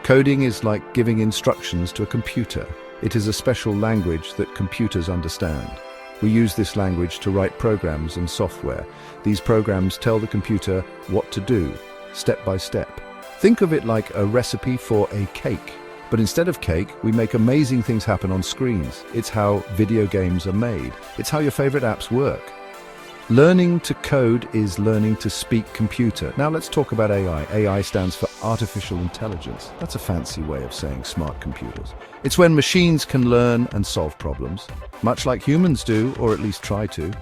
Coding is like giving instructions to a computer. It is a special language that computers understand. We use this language to write programs and software. These programs tell the computer what to do, step by step. Think of it like a recipe for a cake. But instead of cake, we make amazing things happen on screens. It's how video games are made. It's how your favorite apps work. Learning to code is learning to speak computer. Now let's talk about AI. AI stands for artificial intelligence. That's a fancy way of saying smart computers. It's when machines can learn and solve problems, much like humans do, or at least try to.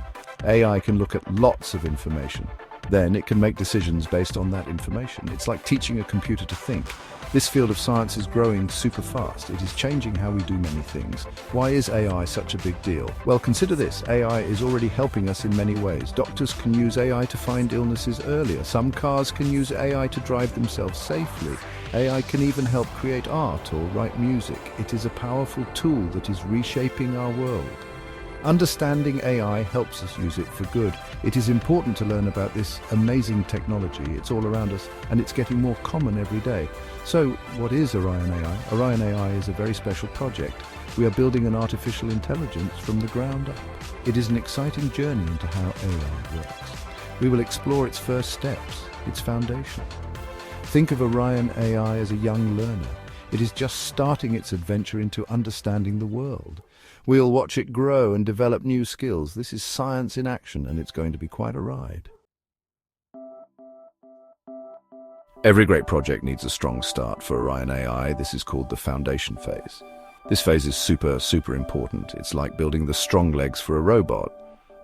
AI can look at lots of information. Then it can make decisions based on that information. It's like teaching a computer to think. This field of science is growing super fast. It is changing how we do many things. Why is AI such a big deal? Well, consider this. AI is already helping us in many ways. Doctors can use AI to find illnesses earlier. Some cars can use AI to drive themselves safely. AI can even help create art or write music. It is a powerful tool that is reshaping our world. Understanding AI helps us use it for good. It is important to learn about this amazing technology. It's all around us, and it's getting more common every day. So, what is Orion AI? Orion AI is a very special project. We are building an artificial intelligence from the ground up. It is an exciting journey into how AI works. We will explore its first steps, its foundation. Think of Orion AI as a young learner. It is just starting its adventure into understanding the world. We'll watch it grow and develop new skills. This is science in action, and it's going to be quite a ride. Every great project needs a strong start. For Orion AI, this is called the foundation phase. This phase is super important. It's like building the strong legs for a robot,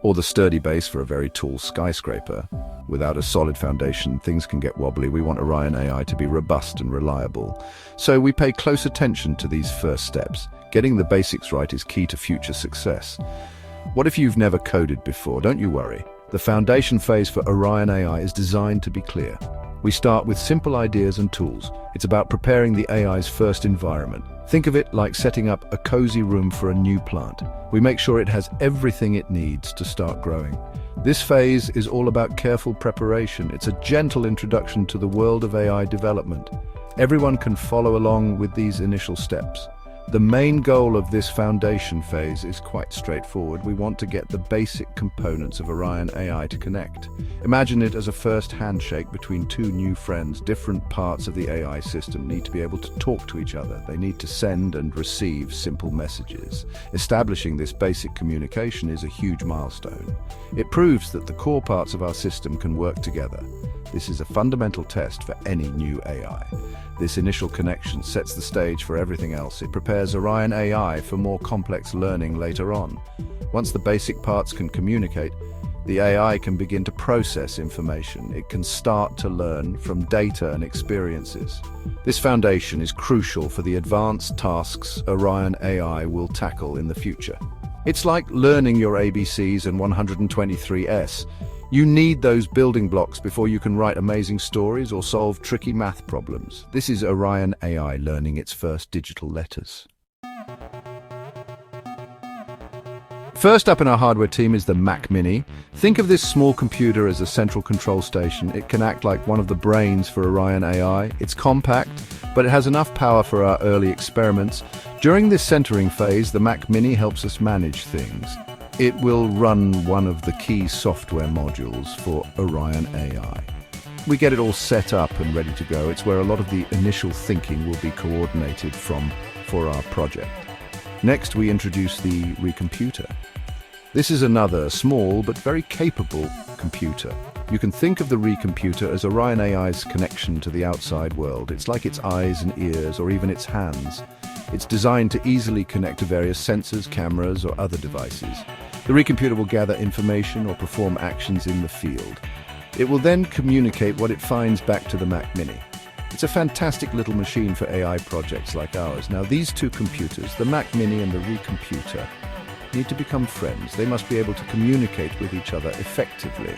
or the sturdy base for a very tall skyscraper. Without a solid foundation, things can get wobbly. We want Orion AI to be robust and reliable. So we pay close attention to these first steps. Getting the basics right is key to future success. What if you've never coded before? Don't you worry. The foundation phase for Orion AI is designed to be clear. We start with simple ideas and tools. It's about preparing the AI's first environment. Think of it like setting up a cozy room for a new plant. We make sure it has everything it needs to start growing. This phase is all about careful preparation. It's a gentle introduction to the world of AI development. Everyone can follow along with these initial steps. The main goal of this foundation phase is quite straightforward. We want to get the basic components of Orion AI to connect. Imagine it as a first handshake between two new friends. Different parts of the AI system need to be able to talk to each other. They need to send and receive simple messages. Establishing this basic communication is a huge milestone. It proves that the core parts of our system can work together. This is a fundamental test for any new AI. This initial connection sets the stage for everything else. It prepares Orion AI for more complex learning later on. Once the basic parts can communicate, the AI can begin to process information. It can start to learn from data and experiences. This foundation is crucial for the advanced tasks Orion AI will tackle in the future. It's like learning your ABCs and 123s. You need those building blocks before you can write amazing stories or solve tricky math problems. This is Orion AI learning its first digital letters. First up in our hardware team is the Mac Mini. Think of this small computer as a central control station. It can act like one of the brains for Orion AI. It's compact, but it has enough power for our early experiments. During this centering phase, the Mac Mini helps us manage things. It will run one of the key software modules for Orion AI. We get it all set up and ready to go. It's where a lot of the initial thinking will be coordinated for our project. Next, we introduce the Recomputer. This is another small but very capable computer. You can think of the Recomputer as Orion AI's connection to the outside world. It's like its eyes and ears, or even its hands. It's designed to easily connect to various sensors, cameras, or other devices. The Recomputer will gather information or perform actions in the field. It will then communicate what it finds back to the Mac Mini. It's a fantastic little machine for AI projects like ours. Now, these two computers, the Mac Mini and the Recomputer, need to become friends. They must be able to communicate with each other effectively.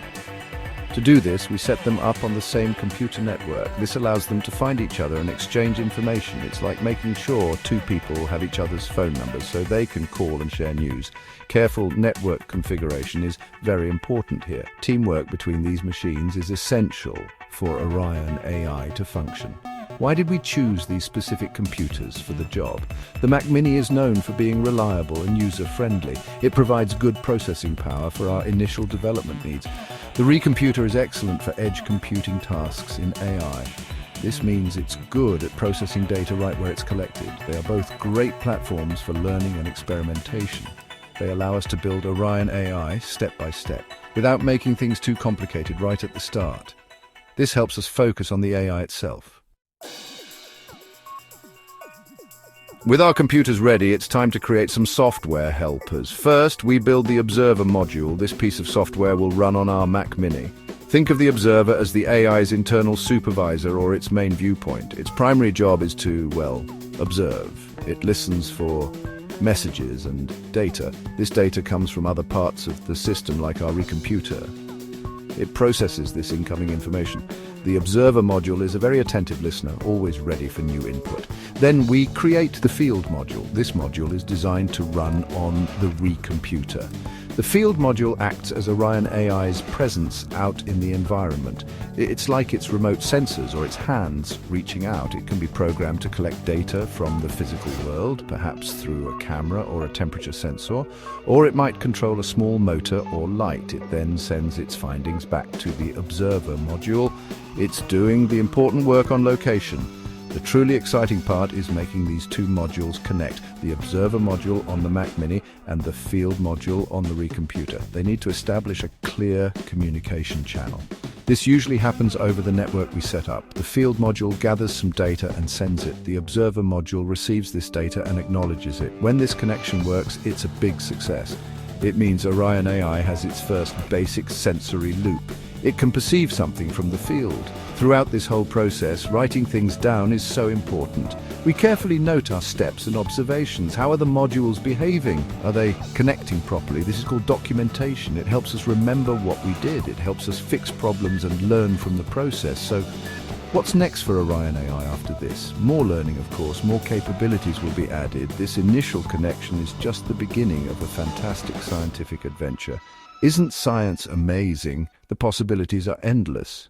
To do this, we set them up on the same computer network. This allows them to find each other and exchange information. It's like making sure two people have each other's phone numbers so they can call and share news. Careful network configuration is very important here. Teamwork between these machines is essential for Orion AI to function. Why did we choose these specific computers for the job? The Mac Mini is known for being reliable and user-friendly. It provides good processing power for our initial development needs. The Recomputer is excellent for edge computing tasks in AI. This means it's good at processing data right where it's collected. They are both great platforms for learning and experimentation. They allow us to build Orion AI step by step, without making things too complicated right at the start. This helps us focus on the AI itself. With our computers ready, it's time to create some software helpers. First, we build the Observer module. This piece of software will run on our Mac Mini. Think of the Observer as the AI's internal supervisor or its main viewpoint. Its primary job is to, well, observe. It listens for messages and data. This data comes from other parts of the system, like our Recomputer. It processes this incoming information. The Observer module is a very attentive listener, always ready for new input. Then we create the Field module. This module is designed to run on the Recomputer. The Field module acts as Orion AI's presence out in the environment. It's like its remote sensors or its hands reaching out. It can be programmed to collect data from the physical world, perhaps through a camera or a temperature sensor, or it might control a small motor or light. It then sends its findings back to the Observer module. It's doing the important work on location. The truly exciting part is making these two modules connect, the Observer module on the Mac Mini and the Field module on the Recomputer. They need to establish a clear communication channel. This usually happens over the network we set up. The Field module gathers some data and sends it. The Observer module receives this data and acknowledges it. When this connection works, it's a big success. It means Orion AI has its first basic sensory loop. It can perceive something from the field. Throughout this whole process, writing things down is so important. We carefully note our steps and observations. How are the modules behaving? Are they connecting properly? This is called documentation. It helps us remember what we did. It helps us fix problems and learn from the process. So, what's next for Orion AI after this? More learning, of course, more capabilities will be added. This initial connection is just the beginning of a fantastic scientific adventure. Isn't science amazing? The possibilities are endless.